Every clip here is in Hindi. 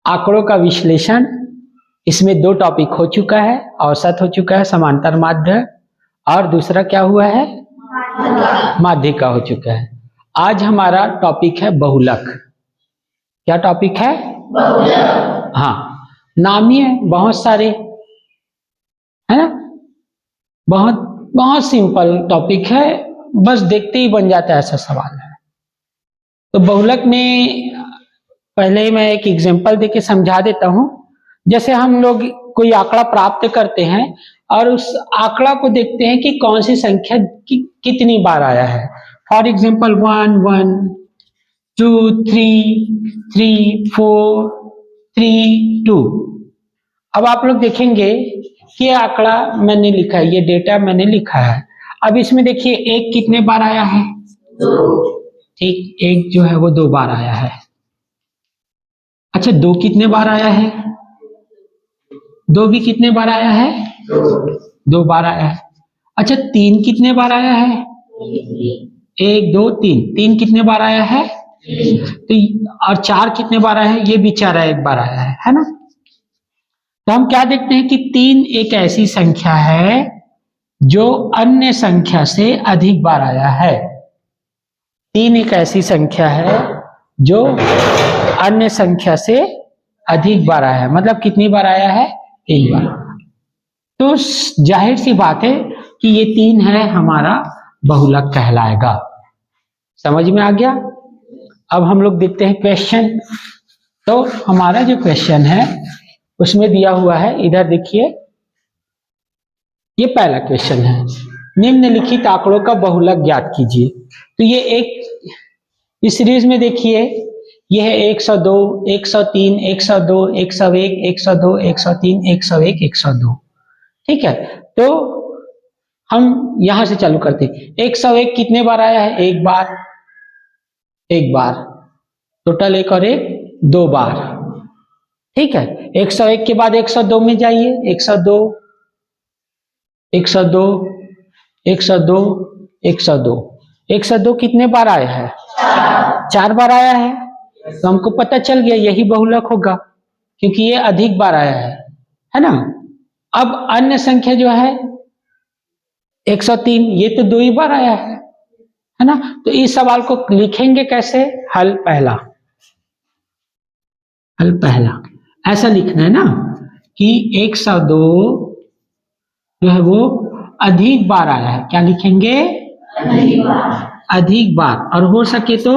आंकड़ों का विश्लेषण। इसमें 2 टॉपिक हो चुका है, औसत हो चुका है, समांतर माध्य, और दूसरा क्या हुआ है, माध्यिका हो चुका है। आज हमारा टॉपिक है बहुलक। क्या टॉपिक है? बहुलक। हाँ, नामी है, बहुत सारे, है ना, बहुत बहुत सिंपल टॉपिक है, बस देखते ही बन जाता है, ऐसा सवाल है। तो बहुलक में पहले मैं एक एग्जांपल देके समझा देता हूं। जैसे हम लोग कोई आंकड़ा प्राप्त करते हैं और उस आंकड़ा को देखते हैं कि कौन सी संख्या कितनी बार आया है। For example 1 1 2 3 3 4 3 2। अब आप लोग देखेंगे कि ये आंकड़ा मैंने लिखा है, ये डेटा मैंने लिखा है। अब इसमें देखिए 1 कितने बार आया है? 2। ठीक, 1 जो है वो 2 बार आया है। अच्छा, 2 कितने बार आया है? 2 भी कितने बार आया है? 2 बार आया है। अच्छा, 3 कितने बार आया है? 1 2 3। 3 कितने बार आया है? तो और 4 कितने बार आया है? ये भी 4 1 बार आया है ना। तो हम क्या देखते हैं कि 3 एक ऐसी संख्या है जो अन्य संख्या से अधिक बार आया है। 3 एक ऐसी संख्या है जो अन्य संख्या से अधिक बार आया है। मतलब कितनी बार आया है? 3 बार। तो जाहिर सी बात है कि ये 3 है, हमारा बहुलक कहलाएगा। समझ में आ गया? अब हम लोग देखते हैं क्वेश्चन। तो हमारा जो क्वेश्चन है उसमें दिया हुआ है, इधर देखिए, ये पहला क्वेश्चन है, निम्नलिखित आंकड़ों का बहुलक ज्ञात कीजिए। तो ये एक इस सीरीज में देखिए, ये है 102 103 102 101 102 103 101 102। ठीक है, तो हम यहां से चालू करते हैं। 101 कितने बार आया है? 1 बार, 1 बार, टोटल 1 और 1 2 बार। ठीक है, 101 के बाद 102 में जाइए, 102 102 102 102 102 कितने बार आया है? 4 बार आया है। तो हमको पता चल गया यही बहुलक होगा, क्योंकि ये अधिक बार आया है ना। अब अन्य संख्या जो है 103, ये तो 2 ही बार आया है ना। तो इस सवाल को लिखेंगे कैसे? हल पहला, हल पहला ऐसा लिखना है ना कि 102 जो है वो अधिक बार आया है। क्या लिखेंगे? अधिक बार। अधिक बार, और हो सके तो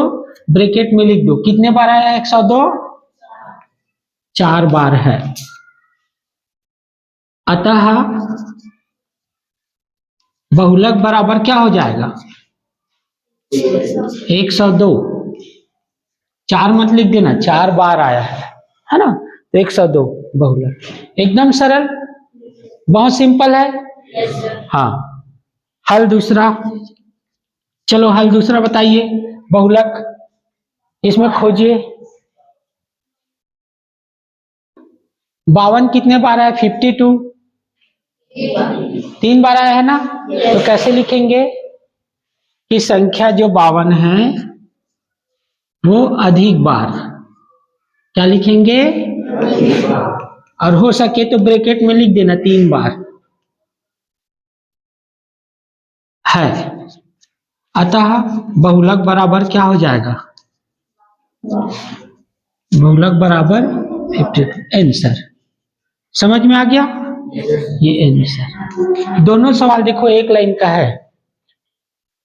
ब्रैकेट में लिख दो कितने बार आया है 102? 4 बार है। अतः बहुलक बराबर क्या हो जाएगा? 102। 4 मत लिख देना, 4 बार आया है ना। तो 102 बहुलक, एकदम सरल, बहुत सिंपल है। हाँ, हल दूसरा, चलो हल दूसरा बताइए बहुलक, इसमें खोजिए। 52 कितने बार आया? 52 3 बार आया है ना। तो कैसे लिखेंगे कि संख्या जो 52 है वो अधिक बार, क्या लिखेंगे? और हो सके तो ब्रैकेट में लिख देना 3 बार है। अतः बहुलक बराबर क्या हो जाएगा? बहुलक बराबर 52। आंसर समझ में आ गया? ये आंसर। दोनों सवाल देखो एक लाइन का है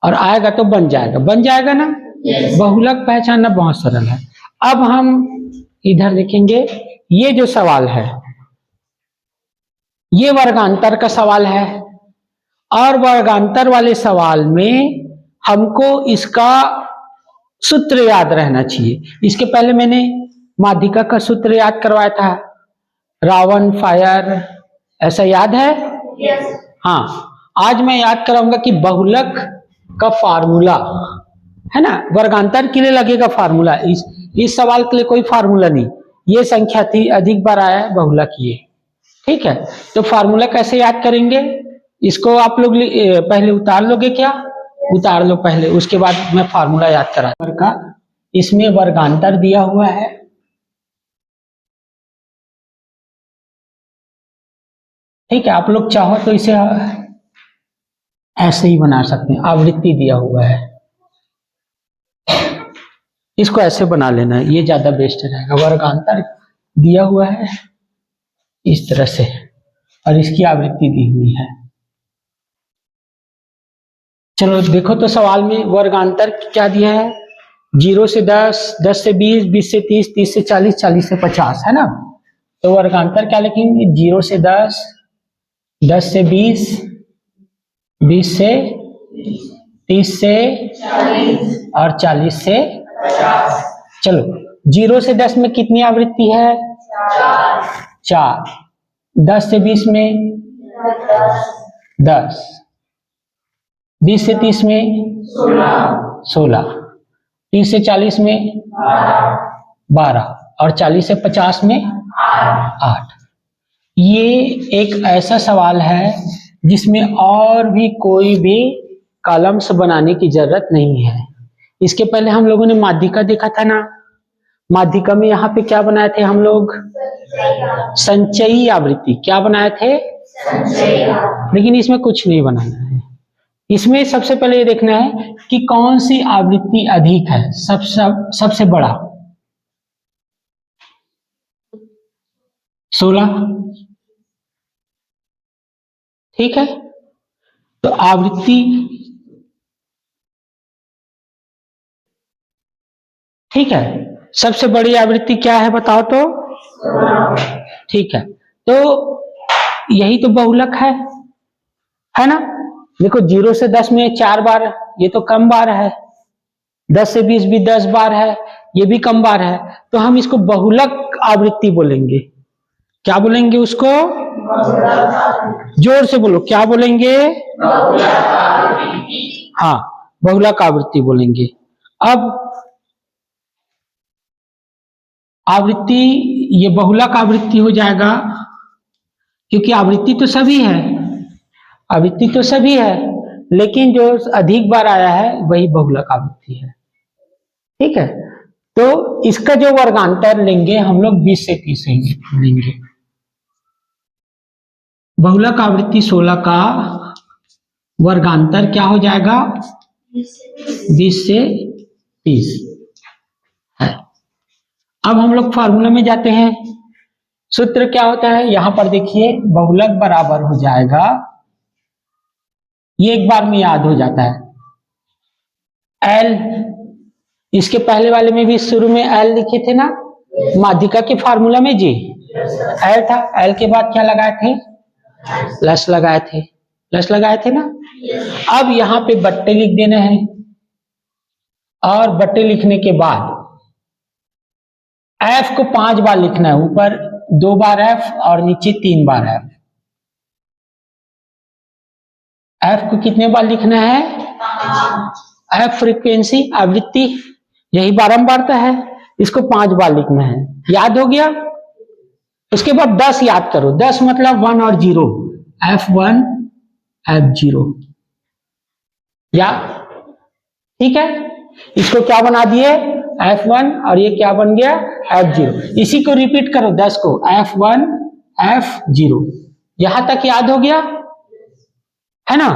और आएगा तो बन जाएगा, बन जाएगा ना। बहुलक पहचानना बहुत सरल है। अब हम इधर देखेंगे, ये जो सवाल है ये वर्गांतर का सवाल है, और वर्गांतर वाले सवाल में हमको इसका सूत्र याद रहना चाहिए। इसके पहले मैंने माध्यिका का सूत्र याद करवाया था, रावण फायर, ऐसा याद है? yes. हाँ, आज मैं याद कराऊंगा कि बहुलक का फार्मूला है ना, वर्गांतर के लिए लगेगा फार्मूला। इस सवाल के लिए कोई फार्मूला नहीं, ये संख्या थी, अधिक बार आया है बहुलक ये। ठीक है, तो फार्मूला कैसे याद करेंगे? इसको आप लोग पहले उतार लोगे क्या? उतार लो पहले, उसके बाद मैं फार्मूला याद करा का। इसमें वर्गांतर दिया हुआ है ठीक है, आप लोग चाहो तो इसे ऐसे ही बना सकते हैं, आवृत्ति दिया हुआ है, इसको ऐसे बना लेना है, ये ज्यादा बेस्ट रहेगा। वर्गांतर दिया हुआ है इस तरह से और इसकी आवृत्ति दी हुई है। चलो देखो तो सवाल में वर्गांतर क्या दिया है, 0 से 10, 10 से 20, 20 से 30, 30 से 40, 40 से 50, है ना। तो वर्गांतर क्या लिखेंगे, 0 से 10, 10 से 20, 20 से 30 से 40 और 40 से 50। चलो 0 से 10 में कितनी आवृत्ति है, 4। 10 से 20 में 10, 20 से 30 में 16, 30 से 40 में 12 और 40 से 50 में 8। ये एक ऐसा सवाल है जिसमें और भी कोई भी कॉलम्स बनाने की जरूरत नहीं है। इसके पहले हम लोगों ने माध्यिका देखा था ना, माध्यिका में यहाँ पे क्या बनाए थे हम लोग, संचयी आवृत्ति। क्या बनाए थे, लेकिन इसमें कुछ नहीं बनाना है। इसमें सबसे पहले ये देखना है कि कौन सी आवृत्ति अधिक है, सबसे बड़ा 16, ठीक है। तो आवृत्ति, ठीक है, सबसे बड़ी आवृत्ति क्या है बताओ तो, ठीक है। तो यही तो बहुलक है ना। देखो 0 से 10 में 4 बार, ये तो कम बार है। 10 से 20 भी 10 बार है, ये भी कम बार है। तो हम इसको बहुलक आवृत्ति बोलेंगे। क्या बोलेंगे उसको, जोर से बोलो, क्या बोलेंगे, हाँ, बहुलक आवृत्ति बोलेंगे। अब आवृत्ति, ये बहुलक आवृत्ति हो जाएगा, क्योंकि आवृत्ति तो सभी है, आवृत्ति तो सभी है, लेकिन जो अधिक बार आया है वही बहुलक आवृत्ति है, ठीक है। तो इसका जो वर्गांतर लेंगे हम लोग 20 से 30 लेंगे। बहुलक आवृत्ति 16 का वर्गांतर क्या हो जाएगा, 20 से 30 है। अब हम लोग फार्मूला में जाते हैं। सूत्र क्या होता है, यहां पर देखिए, बहुलक बराबर हो जाएगा, ये एक बार में याद हो जाता है, L। इसके पहले वाले में भी शुरू में L लिखे थे ना, माध्यिका के फार्मूला में जी L था। L के बाद क्या लगाए थे, प्लस लगाए थे, प्लस लगाए थे ना। अब यहां पे बट्टे लिख देना है, और बट्टे लिखने के बाद F को 5 बार लिखना है, ऊपर 2 बार F और नीचे 3 बार F। F को कितने बार लिखना है, F फ्रीक्वेंसी, आवृत्ति, यही बारंबारता है, इसको 5 बार लिखना है। याद हो गया। उसके बाद 10 याद करो, 10 मतलब 1 और 0, F1 F0, या ठीक है। इसको क्या बना दिए, F1, और ये क्या बन गया, F0। इसी को रिपीट करो, 10 को, F1 F0, यहां तक याद हो गया, है ना।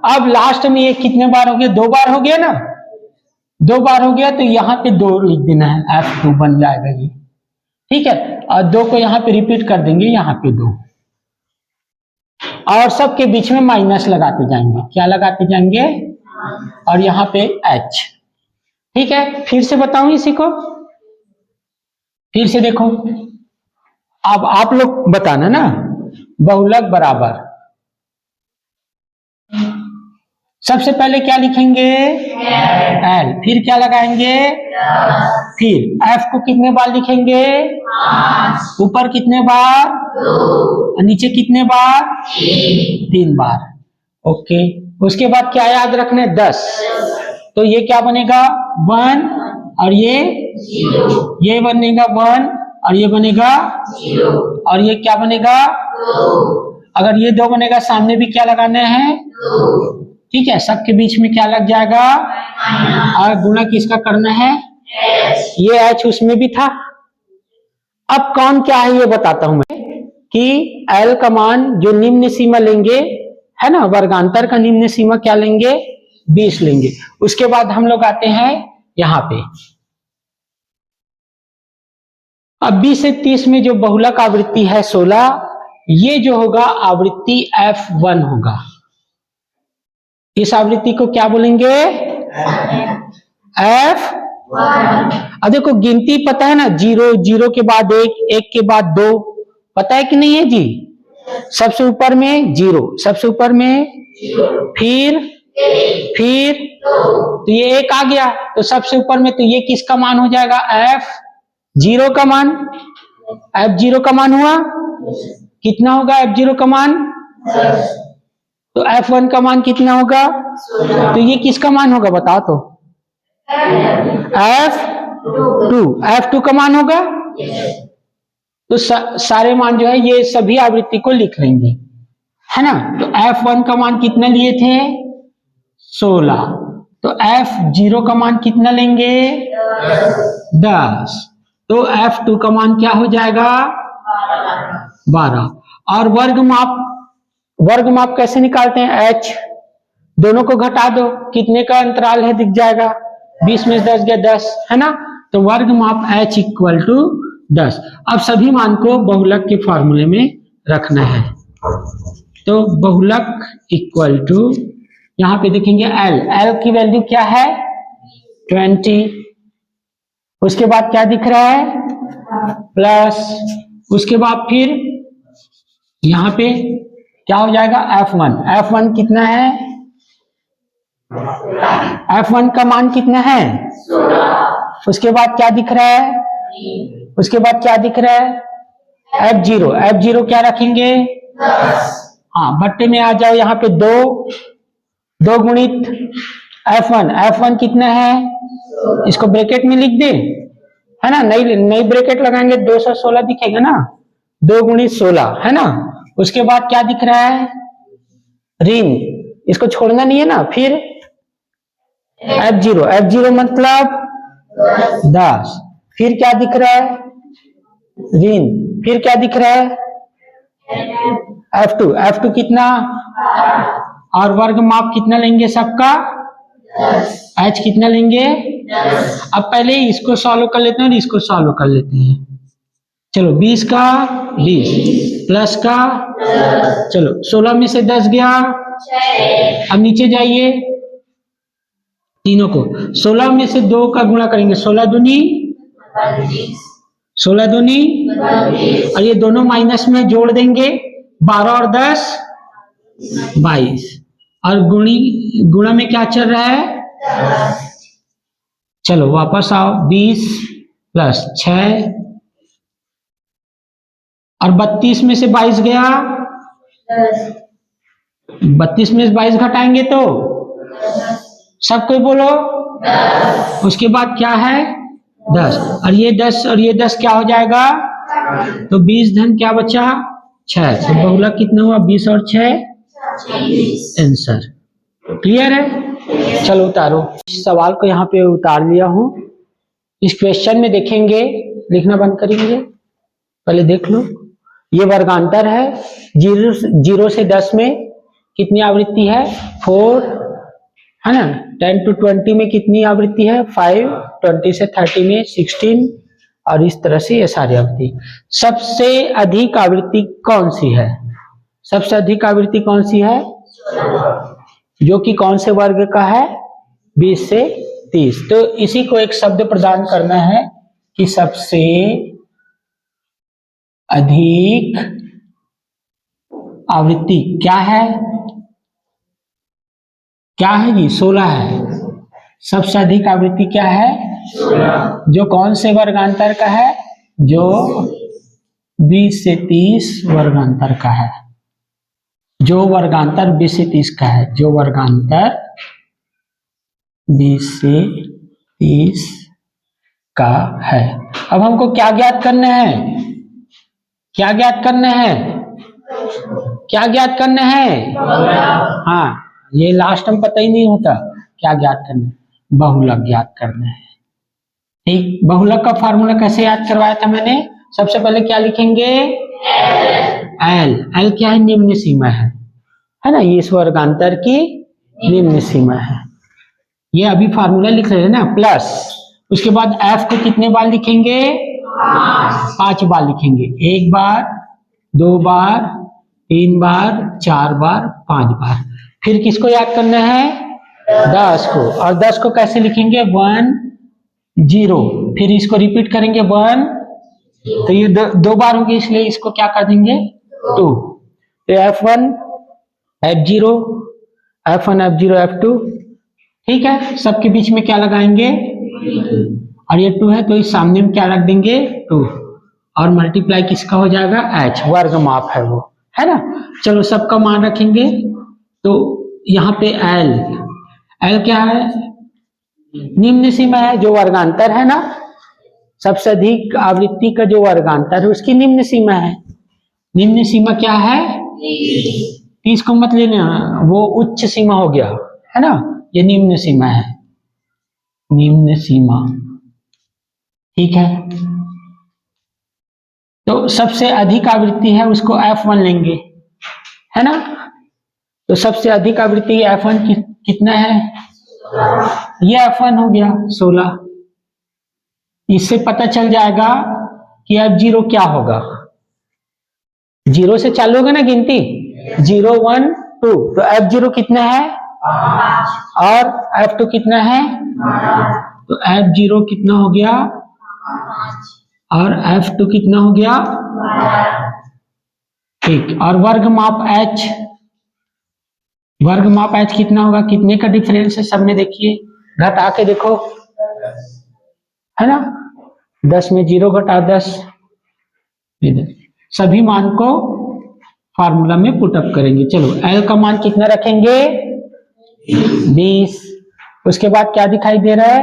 अब लास्ट में ये कितने बार हो गया, 2 बार हो गया ना, 2 बार हो गया, तो यहाँ पे 2 लिख देना है, F2 बन जाएगा ये, ठीक है। और 2 को यहाँ पे रिपीट कर देंगे, यहाँ पे 2, और सबके बीच में माइनस लगाते जाएंगे। क्या लगाते जाएंगे, और यहाँ पे H, ठीक है। फिर से बताऊं इसी को, फिर से देखो, अब आप लोग बताना ना, बहुलक बराबर, सबसे पहले क्या लिखेंगे, L, फिर क्या लगाएंगे, फिर F को कितने बार लिखेंगे, ऊपर कितने बार, 2, नीचे कितने बार, 3 बार, ओके। उसके बाद क्या याद रखना है, 10, तो ये क्या बनेगा, 1, और ये बनेगा 1, और ये बनेगा 0, और ये क्या बनेगा, 2। अगर ये 2 बनेगा, सामने भी क्या लगाना है, 2, ठीक है। सबके बीच में क्या लग जाएगा, और गुणा किसका करना है, H। ये H उसमें भी था। अब कौन क्या है ये बताता हूं मैं, कि L का मान जो निम्न सीमा लेंगे, है ना, वर्गांतर का निम्न सीमा क्या लेंगे, 20 लेंगे। उसके बाद हम लोग आते हैं यहाँ पे, अब 20 से 30 में जो बहुलक आवृत्ति है 16, ये जो होगा आवृत्ति F1 होगा। इस आवृत्ति को क्या बोलेंगे, F1। अब देखो गिनती पता है ना, 0, 0 के बाद 1, 1 के बाद 2, पता है कि नहीं है जी। सबसे ऊपर में 0, सबसे ऊपर में फिर तो ये 1 आ गया, तो सबसे ऊपर में तो ये किसका मान हो जाएगा, F0 का मान। F0 का मान हुआ कितना होगा, F0 का मान, तो F1 का मान कितना होगा, तो ये किसका मान होगा बताओ तो, F2 का मान होगा। तो सारे मान जो है ये सभी आवृत्ति को लिख लेंगे, है ना। तो F1 का मान कितना लिए थे, 16, तो F0 का मान कितना लेंगे, 10, तो F2 का मान क्या हो जाएगा, 12। और वर्ग माप कैसे निकालते हैं, H, दोनों को घटा दो, कितने का अंतराल है दिख जाएगा, 20 में 10 गया 10, है ना। तो वर्ग माप H इक्वल टू 10। अब सभी मान को बहुलक के फॉर्मूले में रखना है, तो बहुलक इक्वल टू, यहां पे देखेंगे L की वैल्यू क्या है, 20, उसके बाद क्या दिख रहा है, प्लस, उसके बाद फिर यहां पे क्या हो जाएगा, F1 कितना है, F1 का मान कितना है, उसके बाद क्या दिख रहा है, उसके बाद क्या दिख रहा है, F0 क्या रखेंगे, हाँ बट्टे में आ जाओ, यहाँ पे 2 गुणित F1 कितना है, इसको ब्रैकेट में लिख दे, है ना, नई ब्रैकेट लगाएंगे 216 दिखेगा ना, 2 गुणित 16, है ना। उसके बाद क्या दिख रहा है, ऋण, इसको छोड़ना नहीं है ना, फिर F0 मतलब 10, फिर क्या दिख रहा है, ऋण, फिर क्या दिख रहा है, F2 कितना, और वर्ग माप कितना लेंगे सबका, H कितना लेंगे। अब पहले इसको सॉल्व कर लेते हैं और इसको सॉल्व कर लेते हैं। चलो 20 का 20 प्लस का, चलो 16 में से 10 गया, अब नीचे जाइए, तीनों को 16 में से 2 का गुणा करेंगे, 16 दूनी, और ये दोनों माइनस में जोड़ देंगे, 12 और 10 22, और गुणा में क्या चल रहा है, चलो वापस आओ, 20 प्लस 6, और 32 में से 22 गया, 32 में से 22 घटाएंगे तो सब कोई बोलो, उसके बाद क्या है, 10, और ये 10 क्या हो जाएगा, तो 20 धन क्या बचा, 6, तो बहुलक कितना हुआ, 20 और 6, आंसर क्लियर है। चलो उतारो, इस सवाल को यहाँ पे उतार लिया हूं। इस क्वेश्चन में देखेंगे, लिखना बंद करेंगे, पहले देख लो, ये वर्गांतर है, 0 से 10 में कितनी आवृत्ति है, 4, है ना, 10 to 20 में कितनी आवृत्ति है, 5, 20 से 30 में 16, और इस तरह से ये सारी आवृत्ति। सबसे अधिक आवृत्ति कौन सी है, सबसे अधिक आवृत्ति कौन सी है, जो कि कौन से वर्ग का है, 20 से 30। तो इसी को एक शब्द प्रदान करना है कि सबसे अधिक आवृत्ति क्या है, क्या है जी, 16 है। सबसे अधिक आवृत्ति क्या है, 16, जो कौन से वर्गांतर का है, जो 20 से 30 वर्गांतर का है, जो वर्गांतर 20 से 30 का है, जो वर्गांतर 20 से 30 का है। अब हमको क्या ज्ञात करना है, क्या ज्ञात करना है, क्या ज्ञात करना है, हाँ ये लास्ट में पता ही नहीं होता, क्या ज्ञात करना है, बहुलक ज्ञात करना है। ठीक, बहुलक का फार्मूला कैसे याद करवाया था मैंने, सबसे पहले क्या लिखेंगे, एल, एल क्या है? निम्न सीमा है ना, ये इस वर्गांतर की निम्न सीमा है। ये अभी फार्मूला लिख रहे हैं ना, प्लस उसके बाद एफ को कितने बार लिखेंगे? 5 बार लिखेंगे। 1 बार, 2 बार, 3 बार, 4 बार, 5 बार। फिर किसको याद करना है? 10 को। और 10 को कैसे लिखेंगे? 1 0। फिर इसको रिपीट करेंगे 1, तो ये दो बार होंगे, इसलिए इसको क्या कर देंगे? 2। तो F1 F0 F1 F0 F2, ठीक है। सबके बीच में क्या लगाएंगे? और ये 2 है तो इस सामने में क्या रख देंगे? 2। और मल्टीप्लाई किसका हो जाएगा? H, वर्ग माप है वो, है ना। चलो सबका मान रखेंगे। तो यहाँ पे L, L क्या है? निम्न सीमा है, जो वर्गांतर है ना, सबसे अधिक आवृत्ति का जो वर्गांतर है उसकी निम्न सीमा है। निम्न सीमा क्या है? 30 को मत लेना, वो उच्च सीमा हो गया, है ना। ये निम्न सीमा है, निम्न सीमा, ठीक है। तो सबसे अधिक आवृत्ति है उसको F1 लेंगे, है ना। तो सबसे अधिक आवृत्ति F1 कितना है? ये F1 हो गया 16। इससे पता चल जाएगा कि F0 क्या होगा। 0 से चालू होगा ना गिनती, 0 1 2, तो F0 कितना है? और F2 कितना है? तो F0 कितना हो गया और F2 कितना हो गया? ठीक। और वर्ग माप H, वर्ग माप H कितना होगा? कितने का डिफरेंस है सब में? देखिए, घटा के देखो, है ना। 10 में 0 घटा 10, सभी मान को फार्मूला में पुटअप करेंगे। चलो L का मान कितना रखेंगे? 20। उसके बाद क्या दिखाई दे रहा है?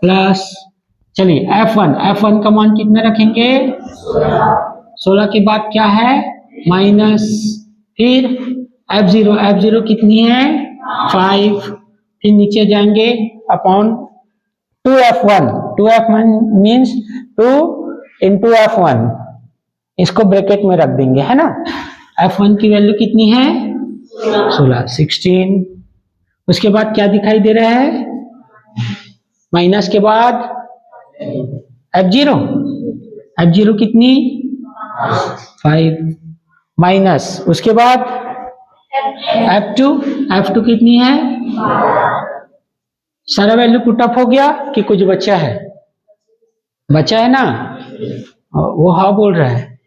प्लस। चलिए F1 का मान कितना रखेंगे? 16 के बाद क्या है? माइनस। फिर F0 कितनी है? 5। फिर नीचे जाएंगे upon 2F1 means 2 into F1, इसको ब्रैकेट में रख देंगे, है ना। F1 की वैल्यू कितनी है? 16। उसके बाद क्या दिखाई दे रहा है? माइनस के बाद F0 कितनी? 5 माइनस। उसके बाद F2 कितनी है? सारा वैल्यू पुटअप हो गया कि कुछ बचा है? बचा है ना, वो हाँ बोल रहा है।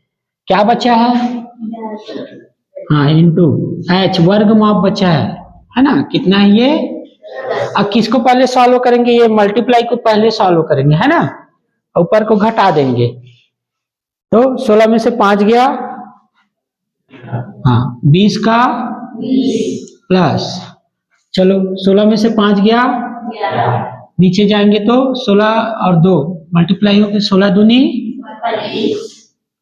क्या बचा है? हाँ, इंटू H, वर्ग माप बचा है ना। कितना है ये? अब किसको पहले सॉल्व करेंगे? ये मल्टीप्लाई को पहले सॉल्व करेंगे, है ना। ऊपर को घटा देंगे, तो 16 में से 5 गया, हाँ 20 का प्लस। चलो 16 में से 5 गया, नीचे जाएंगे तो 16 और 2 मल्टीप्लाई होकर 16 दूनी,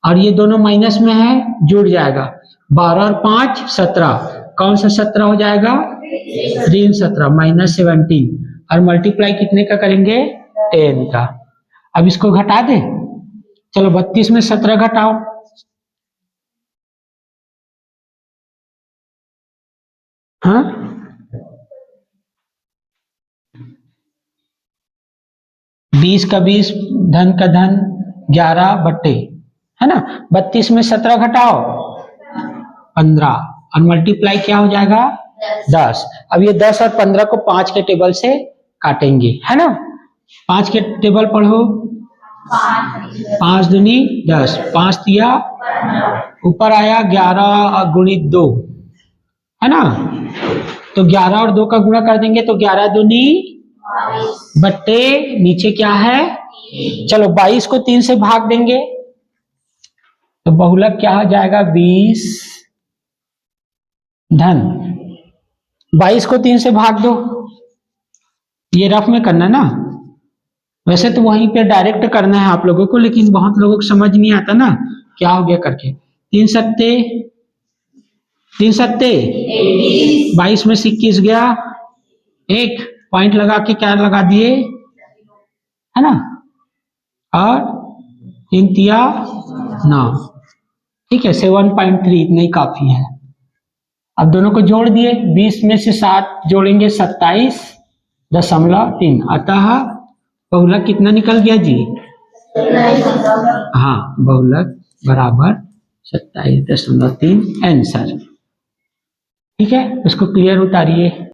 और ये दोनों माइनस में है, जुड़ जाएगा। 12 और 5 17, कौन सा 17 हो जाएगा? ऋण 17 माइनस 17। और मल्टीप्लाई कितने का करेंगे? 10 का। अब इसको घटा दे। चलो 32 में 17 घटाओ, हाँ 20 का 20, धन का धन, 11 बट्टे, है ना। 32 में 17 घटाओ 15, और मल्टीप्लाई क्या हो जाएगा? 10। अब ये 10 और 15 को 5 के टेबल से काटेंगे, है ना। 5 के टेबल पढ़ो, 5 दूनी 10, 5 दिया, ऊपर आया 11 गुणित 2, है ना। तो 11 और 2 का गुणा कर देंगे तो 11 दूनी बट्टे नीचे क्या है? चलो 22 को 3 से भाग देंगे तो बहुलक क्या हो जाएगा? 20 धन 22 को 3 से भाग दो। ये रफ में करना ना, वैसे तो वहीं पे डायरेक्ट करना है आप लोगों को, लेकिन बहुत लोगों को समझ नहीं आता ना क्या हो गया करके। 3 सत्ते 22 में से 21 गया, एक पॉइंट लगा के क्या लगा दिए, है ना। और 3 तिया 9, ठीक है, 7.3 इतना ही काफी है। अब दोनों को जोड़ दिए, 20 में से 7 जोड़ेंगे 27.3, अतः बहुलक कितना निकल गया जी? हाँ, बहुलक बराबर 27.3 आंसर। ठीक है, इसको क्लियर उतारिए।